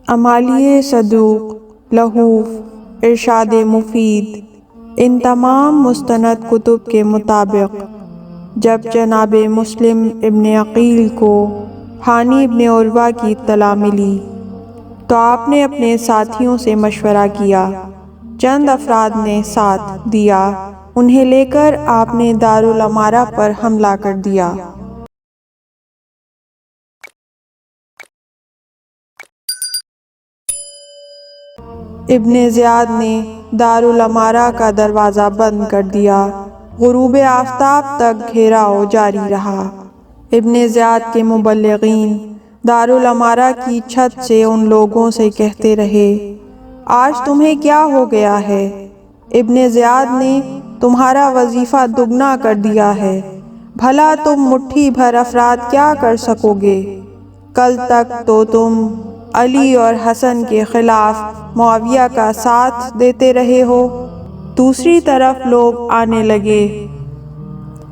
امالیہ صدوق، لہوف، ارشاد مفید، ان تمام مستند کتب کے مطابق جب جناب مسلم ابن عقیل کو ہانی ابن عروہ کی اطلاع ملی تو آپ نے اپنے ساتھیوں سے مشورہ کیا۔ چند افراد نے ساتھ دیا، انہیں لے کر آپ نے دارالامارہ پر حملہ کر دیا۔ ابن زیاد نے دارالامارہ کا دروازہ بند کر دیا۔ غروب آفتاب تک گھیراؤ جاری رہا۔ ابن زیاد کے مبلغین دارالامارہ کی چھت سے ان لوگوں سے کہتے رہے، آج تمہیں کیا ہو گیا ہے؟ ابن زیاد نے تمہارا وظیفہ دگنا کر دیا ہے، بھلا تم مٹھی بھر افراد کیا کر سکو گے؟ کل تک تو تم علی اور حسن کے خلاف معاویہ کا ساتھ دیتے رہے ہو۔ دوسری طرف لوگ آنے لگے۔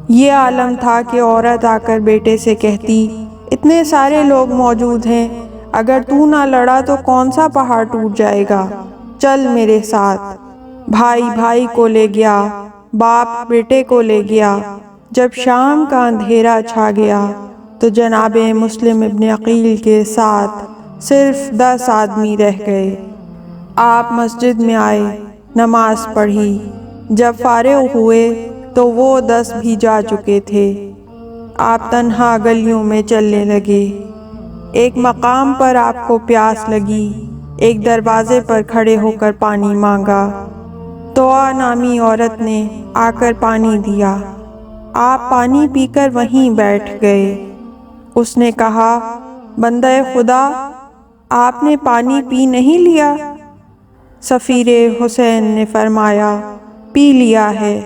یہ عالم تھا کہ عورت آ کر بیٹے سے کہتی، اتنے سارے لوگ موجود ہیں، اگر تو نہ لڑا تو کون سا پہاڑ ٹوٹ جائے گا، چل میرے ساتھ۔ بھائی بھائی کو لے گیا، باپ بیٹے کو لے گیا۔ جب شام کا اندھیرا چھا گیا تو جناب مسلم ابن عقیل کے ساتھ صرف 10 آدمی رہ گئے۔ آپ مسجد میں آئے، نماز پڑھی۔ جب فارغ ہوئے تو وہ 10 بھی جا چکے تھے۔ آپ تنہا گلیوں میں چلنے لگے۔ ایک مقام پر آپ کو پیاس لگی، ایک دروازے پر کھڑے ہو کر پانی مانگا۔ طوع نامی عورت نے آ کر پانی دیا۔ آپ پانی پی کر وہیں بیٹھ گئے۔ اس نے کہا، بندہ خدا، آپ نے پانی پی نہیں لیا؟ سفیر حسین نے فرمایا، پی لیا ہے۔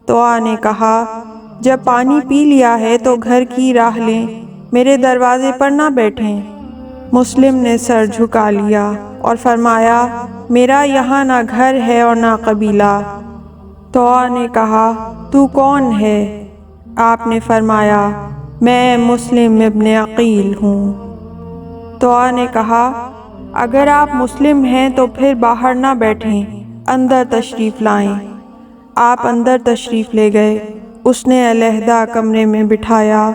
طوع نے کہا، جب پانی پی لیا ہے تو گھر کی راہ لیں، میرے دروازے پر نہ بیٹھیں۔ مسلم نے سر جھکا لیا اور فرمایا، میرا یہاں نہ گھر ہے اور نہ قبیلہ۔ طوع نے کہا، تو کون ہے؟ آپ نے فرمایا، میں مسلم ابن عقیل ہوں۔ طوع نے کہا، اگر آپ مسلم ہیں تو پھر باہر نہ بیٹھیں، اندر تشریف لائیں۔ آپ اندر تشریف لے گئے۔ اس نے علیحدہ کمرے میں بٹھایا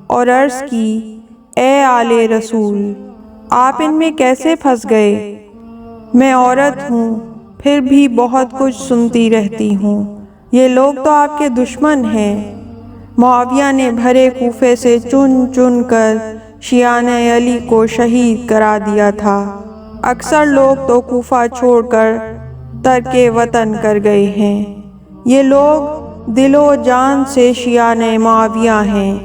اور عرض کی، اے آل رسول، آپ ان میں کیسے پھنس گئے؟ میں عورت ہوں، پھر بھی بہت کچھ سنتی رہتی ہوں۔ یہ لوگ تو آپ کے دشمن ہیں۔ معاویہ نے بھرے کوفے سے چن چن کر شیعان علی کو شہید کرا دیا تھا۔ اکثر لوگ تو کوفہ چھوڑ کر ترک وطن کر گئے ہیں۔ یہ لوگ دل و جان سے شیعان معاویہ ہیں،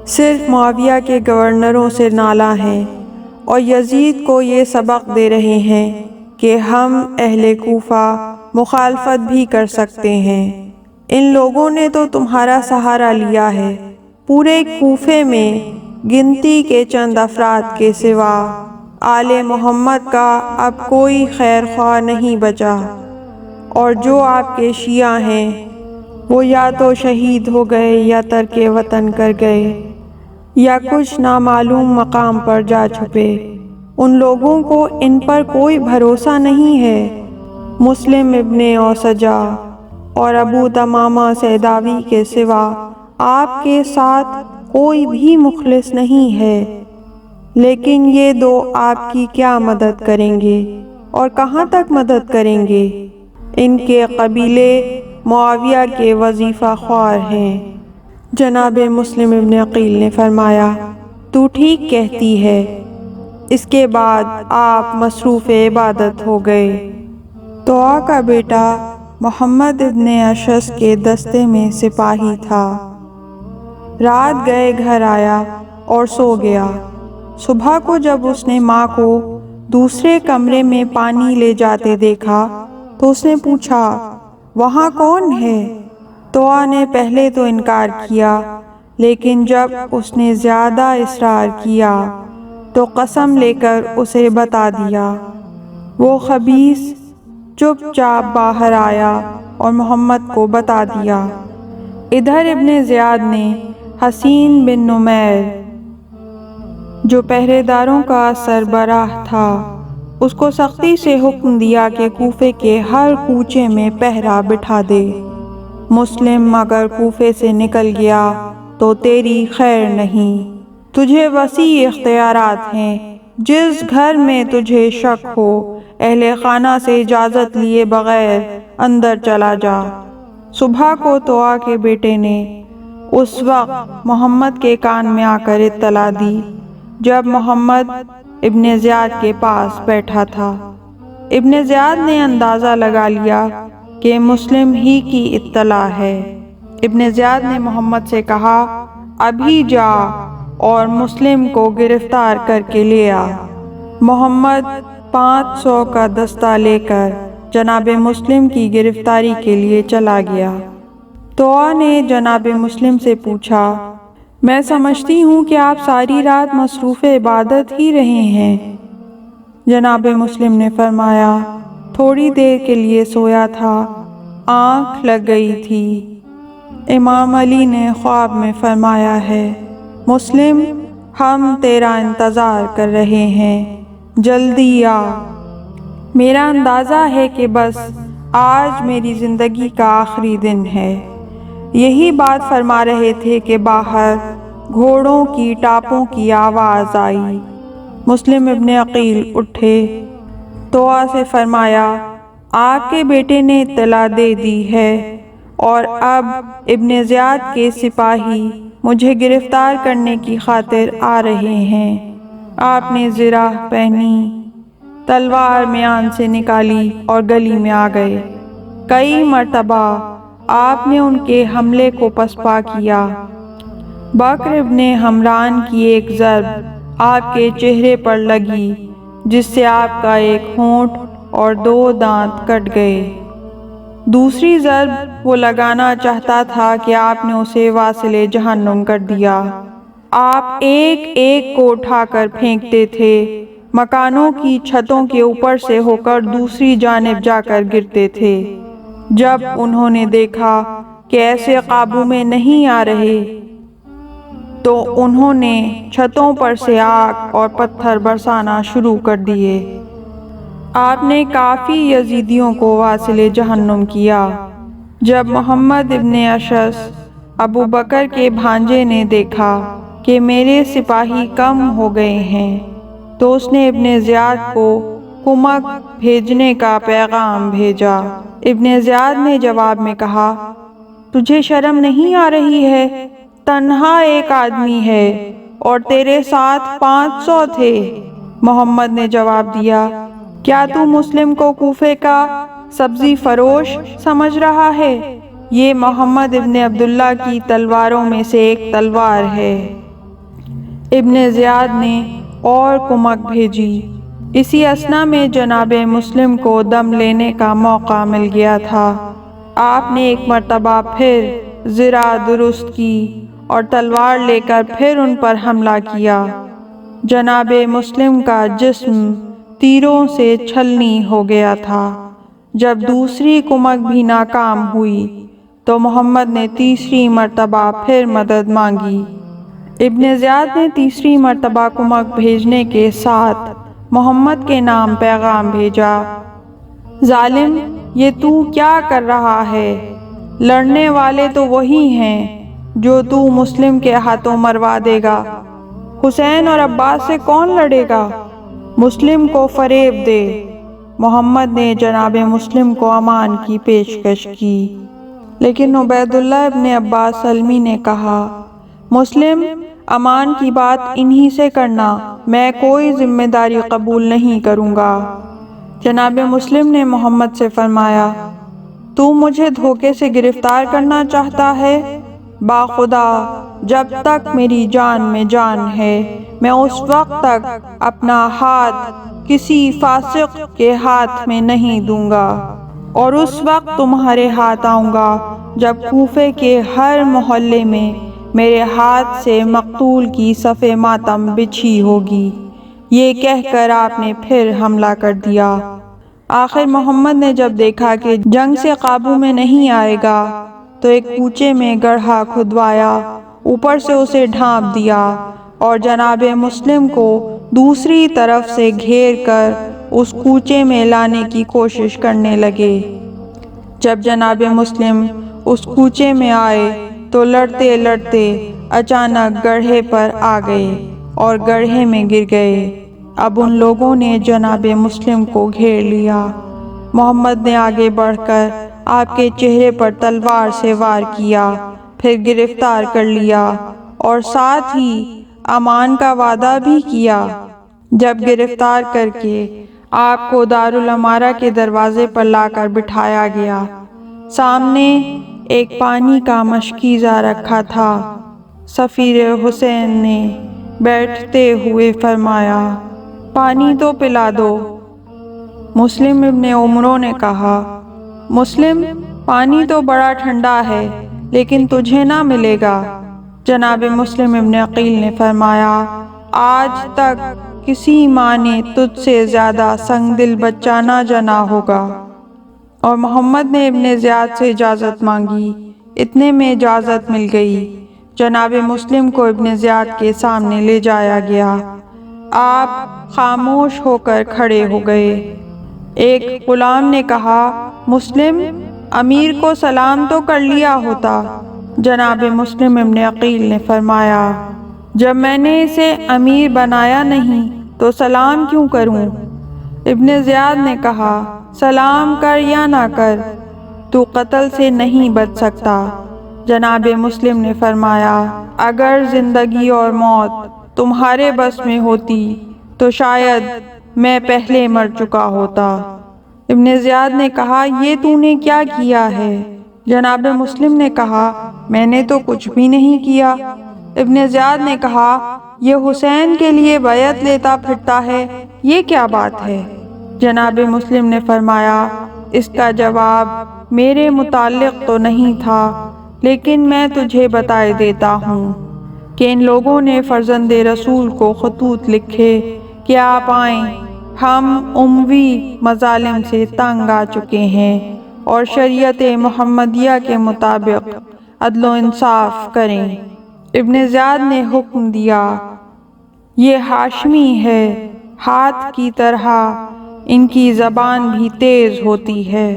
صرف معاویہ کے گورنروں سے نالہ ہیں اور یزید کو یہ سبق دے رہے ہیں کہ ہم اہل کوفہ مخالفت بھی کر سکتے ہیں۔ ان لوگوں نے تو تمہارا سہارا لیا ہے۔ پورے کوفے میں گنتی کے چند افراد کے سوا آل محمد کا اب کوئی خیر خواہ نہیں بچا، اور جو آپ کے شیعہ ہیں وہ یا تو شہید ہو گئے یا ترک وطن کر گئے یا کچھ نامعلوم مقام پر جا چھپے۔ ان لوگوں کو ان پر کوئی بھروسہ نہیں ہے۔ مسلم ابن اوسجہ اور ابو تمامہ سیداوی کے سوا آپ کے ساتھ کوئی بھی مخلص نہیں ہے، لیکن یہ دو آپ کی کیا مدد کریں گے اور کہاں تک مدد کریں گے؟ ان کے قبیلے معاویہ کے وظیفہ خوار ہیں۔ جناب مسلم ابن عقیل نے فرمایا، تو ٹھیک کہتی ہے۔ اس کے بعد آپ مصروف عبادت ہو گئے۔ طوع کا بیٹا محمد ابن اشعث کے دستے میں سپاہی تھا۔ رات گئے گھر آیا اور سو گیا۔ صبح کو جب اس نے ماں کو دوسرے کمرے میں پانی لے جاتے دیکھا تو اس نے پوچھا، وہاں کون ہے؟ طوع نے پہلے تو انکار کیا، لیکن جب اس نے زیادہ اصرار کیا تو قسم لے کر اسے بتا دیا۔ وہ خبیث چپ چاپ باہر آیا اور محمد کو بتا دیا۔ ادھر ابن زیاد نے حسین بن نمیر جو پہرے داروں کا سربراہ تھا اس کو سختی سے حکم دیا کہ کوفے کے ہر کوچے میں پہرا بٹھا دے۔ مسلم اگر کوفے سے نکل گیا تو تیری خیر نہیں، تجھے وسیع اختیارات ہیں، جس گھر میں تجھے شک ہو اہل خانہ سے اجازت لیے بغیر اندر چلا جا۔ صبح کو طوٰا کے بیٹے نے اس وقت محمد کے کان میں آ کر اطلاع دی جب محمد ابن زیاد کے پاس بیٹھا تھا۔ ابن زیاد نے اندازہ لگا لیا کہ مسلم ہی کی اطلاع ہے۔ ابن زیاد نے محمد سے کہا، ابھی جا اور مسلم کو گرفتار کر کے لے آ۔ محمد 500 کا دستہ لے کر جناب مسلم کی گرفتاری کے لیے چلا گیا۔ طوٰا نے جناب مسلم سے پوچھا، میں سمجھتی ہوں کہ آپ ساری رات مصروف عبادت ہی رہے ہیں۔ جناب مسلم نے فرمایا، تھوڑی دیر کے لیے سویا تھا، آنکھ لگ گئی تھی۔ امام علی نے خواب میں فرمایا ہے، مسلم ہم تیرا انتظار کر رہے ہیں، جلدی آ۔ میرا اندازہ ہے کہ بس آج میری زندگی کا آخری دن ہے۔ یہی بات فرما رہے تھے کہ باہر گھوڑوں کی ٹاپوں کی آواز آئی۔ مسلم ابن عقیل اٹھے، طوٰا سے فرمایا، آپ کے بیٹے نے اطلاع دے دی ہے اور اب ابن زیاد کے سپاہی مجھے گرفتار کرنے کی خاطر آ رہے ہیں۔ آپ نے زرہ پہنی، تلوار میان سے نکالی اور گلی میں آ گئے۔ کئی مرتبہ آپ نے ان کے حملے کو پسپا کیا۔ بکر ابن حمران کی ایک ضرب آپ کے چہرے پر لگی جس سے آپ کا ایک ہونٹ اور 2 دانت کٹ گئے۔ دوسری ضرب وہ لگانا چاہتا تھا کہ آپ نے اسے واصل جہنم کر دیا۔ آپ ایک ایک کو اٹھا کر پھینکتے تھے، مکانوں کی چھتوں کے اوپر سے ہو کر دوسری جانب جا کر گرتے تھے۔ جب انہوں نے دیکھا کہ ایسے قابو میں نہیں آ رہے تو انہوں نے چھتوں پر سے آگ اور پتھر برسانا شروع کر دیے۔ آپ نے کافی یزیدیوں کو واصل جہنم کیا۔ جب محمد ابن اشعث ابو بکر کے بھانجے نے دیکھا کہ میرے سپاہی کم ہو گئے ہیں تو اس نے ابن زیاد کو کمک بھیجنے کا پیغام بھیجا۔ ابن زیاد نے جواب میں کہا، تجھے شرم نہیں آ رہی ہے؟ تنہا ایک آدمی ہے اور تیرے ساتھ 500 تھے۔ محمد نے جواب دیا، کیا تو مسلم کو کوفے کا سبزی فروش سمجھ رہا ہے؟ یہ محمد ابن عبداللہ کی تلواروں میں سے ایک تلوار ہے۔ ابن زیاد نے اور کمک بھیجی۔ اسی اثنا میں جناب مسلم کو دم لینے کا موقع مل گیا تھا۔ آپ نے ایک مرتبہ پھر زرہ درست کی اور تلوار لے کر پھر ان پر حملہ کیا۔ جناب مسلم کا جسم تیروں سے چھلنی ہو گیا تھا۔ جب دوسری کمک بھی ناکام ہوئی تو محمد نے تیسری مرتبہ پھر مدد مانگی۔ ابن زیاد نے تیسری مرتبہ کمک بھیجنے کے ساتھ محمد کے نام پیغام بھیجا، ظالم، یہ تو کیا کر رہا ہے؟ لڑنے والے تو وہی ہیں جو تو مسلم کے ہاتھوں مروا دے گا۔ حسین اور عباس سے کون لڑے گا؟ مسلم کو فریب دے۔ محمد نے جناب مسلم کو امان کی پیشکش کی، لیکن عبیداللہ ابن عباس سلمی نے کہا، مسلم، امان کی بات انہی سے کرنا، میں کوئی ذمہ داری قبول نہیں کروں گا۔ جناب مسلم نے محمد سے فرمایا، تو مجھے دھوکے سے گرفتار کرنا چاہتا ہے؟ باخدا، جب تک میری جان میں جان ہے میں اس وقت تک اپنا ہاتھ کسی فاسق کے ہاتھ میں نہیں دوں گا، اور اس وقت تمہارے ہاتھ آؤں گا جب کوفے کے ہر محلے میں میرے ہاتھ سے مقتول کی صف ماتم بچھی ہوگی۔ یہ کہہ کر آپ نے پھر حملہ کر دیا۔ آخر محمد نے جب دیکھا کہ جنگ سے قابو میں نہیں آئے گا تو ایک کوچے میں گڑھا کھدوایا، اوپر سے اسے ڈھانپ دیا اور جناب مسلم کو دوسری طرف سے گھیر کر اس کوچے میں لانے کی کوشش کرنے لگے۔ جب جناب مسلم اس کوچے میں آئے تو لڑتے لڑتے اچانک گڑھے پر آ گئے اور گڑھے میں گر گئے۔ اب ان لوگوں نے جناب مسلم کو گھیر لیا۔ محمد نے آگے بڑھ کر آپ کے چہرے پر تلوار سے وار کیا، پھر گرفتار کر لیا اور ساتھ ہی امان کا وعدہ بھی کیا۔ جب گرفتار کر کے آپ کو دارالامارہ کے دروازے پر لا کر بٹھایا گیا، سامنے ایک پانی کا مشکیزہ رکھا تھا۔ سفیر حسین نے بیٹھتے ہوئے فرمایا، پانی تو پلا دو۔ مسلم ابن عمرو نے کہا، مسلم، پانی تو بڑا ٹھنڈا ہے لیکن تجھے نہ ملے گا۔ جناب مسلم ابن عقیل نے فرمایا، آج تک کسی ماں نے تجھ سے زیادہ سنگ دل بچہ نہ جنا ہوگا۔ اور محمد نے ابن زیاد سے اجازت مانگی۔ اتنے میں اجازت مل گئی۔ جناب مسلم کو ابن زیاد کے سامنے لے جایا گیا۔ آپ خاموش ہو کر کھڑے ہو گئے۔ ایک غلام نے کہا، مسلم، امیر کو سلام تو کر لیا ہوتا۔ جناب مسلم ابن عقیل نے فرمایا، جب میں نے اسے امیر بنایا نہیں تو سلام کیوں کروں؟ ابن زیاد نے کہا، سلام کر یا نہ کر، تو قتل سے نہیں بچ سکتا۔ جناب مسلم نے فرمایا، اگر زندگی اور موت تمہارے بس میں ہوتی تو شاید میں پہلے مر چکا ہوتا۔ ابن زیاد نے کہا، یہ تو نے کیا کیا ہے؟ جناب مسلم نے کہا، میں نے تو کچھ بھی نہیں کیا۔ ابن زیاد نے کہا، یہ حسین کے لیے بیعت لیتا پھرتا ہے، یہ کیا بات ہے؟ جناب مسلم نے فرمایا، اس کا جواب میرے متعلق تو نہیں تھا، لیکن میں تجھے بتائے دیتا ہوں کہ ان لوگوں نے فرزند رسول کو خطوط لکھے کہ آپ آئیں، ہم اموی مظالم سے تنگ آ چکے ہیں اور شریعت محمدیہ کے مطابق عدل و انصاف کریں۔ ابن زیاد نے حکم دیا، یہ ہاشمی ہے، ہاتھ کی طرح ان کی زبان بھی تیز ہوتی ہے،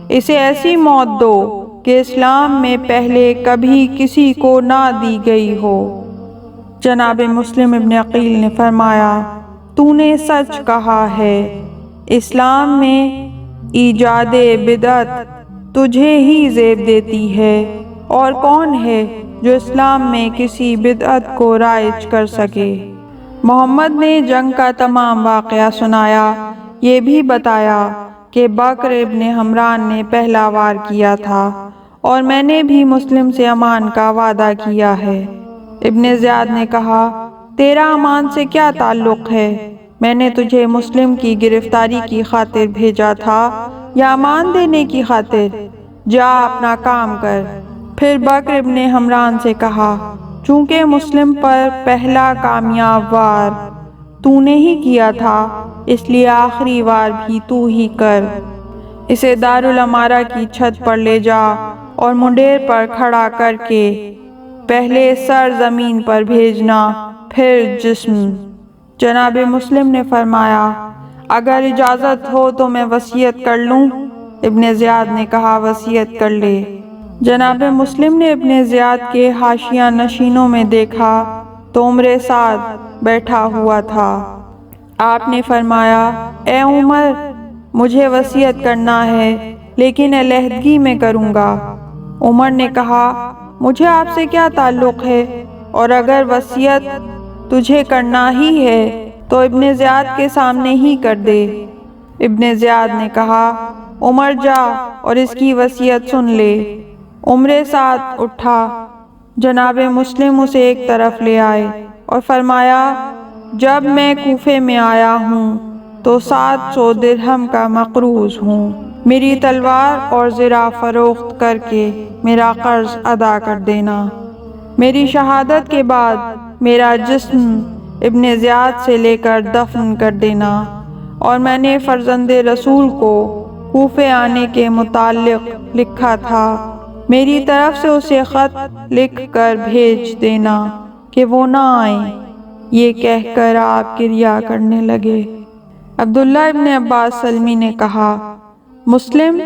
اسے ایسی موت دو کہ اسلام میں پہلے کبھی کسی کو نہ دی گئی ہو۔ جناب مسلم ابن عقیل نے فرمایا، تو نے سچ کہا ہے، اسلام میں ایجاد بدعت تجھے ہی زیب دیتی ہے، اور کون ہے جو اسلام میں کسی بدعت کو رائج کر سکے؟ محمد نے جنگ کا تمام واقعہ سنایا، یہ بھی بتایا کہ بکر ابن حمران نے پہلا وار کیا تھا اور میں نے بھی مسلم سے امان کا وعدہ کیا ہے۔ ابن زیاد نے کہا، تیرا امان سے کیا تعلق ہے؟ میں نے تجھے مسلم کی گرفتاری کی خاطر بھیجا تھا یا امان دینے کی خاطر؟ جا اپنا کام کر۔ پھر بکر ابن حمران سے کہا، چونکہ مسلم پر پہلا کامیاب وار تو نے ہی کیا تھا، اس لیے آخری وار بھی تو ہی کر۔ اسے دارالامارہ کی چھت پر لے جا اور منڈیر پر کھڑا کر کے پہلے سر زمین پر بھیجنا، پھر جسم۔ جناب مسلم نے فرمایا، اگر اجازت ہو تو میں وصیت کر لوں؟ ابن زیاد نے کہا، وصیت کر لے۔ جناب مسلم نے ابن زیاد کے حاشیہ نشینوں میں دیکھا تو عمر سعد بیٹھا ہوا تھا۔ آپ نے فرمایا، اے عمر، مجھے وصیت کرنا ہے لیکن علیحدگی میں کروں گا۔ عمر نے کہا، مجھے آپ سے کیا تعلق ہے، اور اگر وصیت تجھے کرنا ہی ہے تو ابن زیاد کے سامنے ہی کر دے۔ ابن زیاد نے کہا، عمر جا اور اس کی وصیت سن لے۔ عمر سعد اٹھا۔ جناب مسلم اسے ایک طرف لے آئے اور فرمایا، جب میں کوفے میں آیا ہوں تو 700 درہم کا مقروض ہوں، میری تلوار اور زرہ فروخت کر کے میرا قرض ادا کر دینا۔ میری شہادت کے بعد میرا جسم ابن زیاد سے لے کر دفن کر دینا، اور میں نے فرزند رسول کو کوفے آنے کے متعلق لکھا تھا، میری طرف سے اسے خط لکھ کر بھیج دینا کہ وہ نہ آئیں۔ یہ کہہ کر آپ گریہ کرنے لگے۔ عبداللہ ابن عباس سلمی نے کہا، مسلم،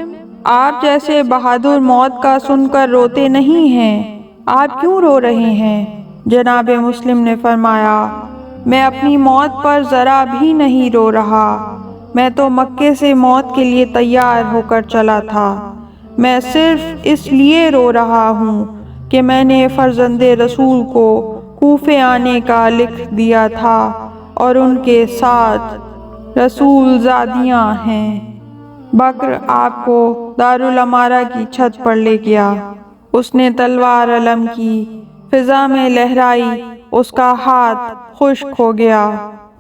آپ جیسے بہادر موت کا سن کر روتے نہیں ہیں، آپ کیوں رو رہے ہیں؟ جناب مسلم نے فرمایا، میں اپنی موت پر ذرا بھی نہیں رو رہا، میں تو مکے سے موت کے لیے تیار ہو کر چلا تھا، میں صرف اس لیے رو رہا ہوں کہ میں نے فرزند رسول کو کوفے آنے کا لکھ دیا تھا اور ان کے ساتھ رسول زادیاں ہیں۔ بکر آپ کو دارالامارہ کی چھت پر لے گیا، اس نے تلوار علم کی، فضا میں لہرائی، اس کا ہاتھ خشک ہو گیا۔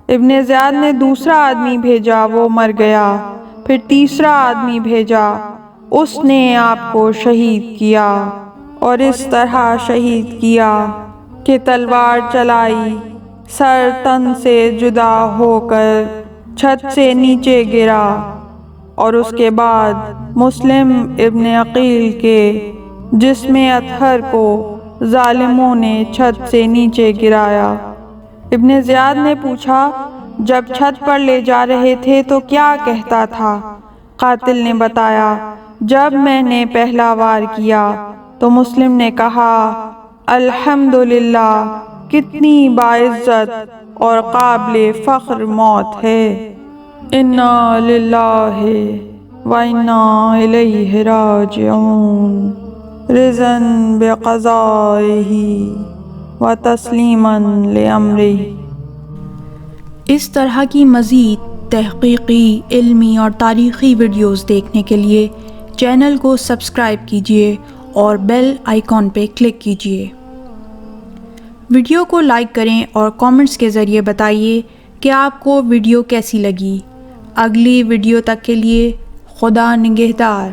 ابن زیاد نے دوسرا آدمی بھیجا، وہ مر گیا، پھر تیسرا آدمی بھیجا، اس نے آپ کو شہید کیا، اور اس طرح شہید کیا کہ تلوار چلائی، سر تن سے جدا ہو کر چھت سے نیچے گرا، اور اس کے بعد مسلم ابن عقیل کے جسم اطہر کو ظالموں نے چھت سے نیچے گرایا۔ ابن زیاد نے پوچھا، جب چھت پر لے جا رہے تھے تو کیا کہتا تھا؟ قاتل نے بتایا، جب میں نے پہلا وار کیا تو مسلم نے کہا، الحمدللہ، کتنی باعزت اور قابل فخر موت ہے، انا للہ و انا الیہ راجعون، رضاً بقضائہ و تسلیماً لامرہ۔ اس طرح کی مزید تحقیقی، علمی اور تاریخی ویڈیوز دیکھنے کے لیے چینل کو سبسکرائب کیجیے اور بیل آئیکن پہ کلک کیجیے۔ ویڈیو کو لائک کریں اور کامنٹس کے ذریعے بتائیے کہ آپ کو ویڈیو کیسی لگی۔ اگلی ویڈیو تک کے لیے خدا نگہدار۔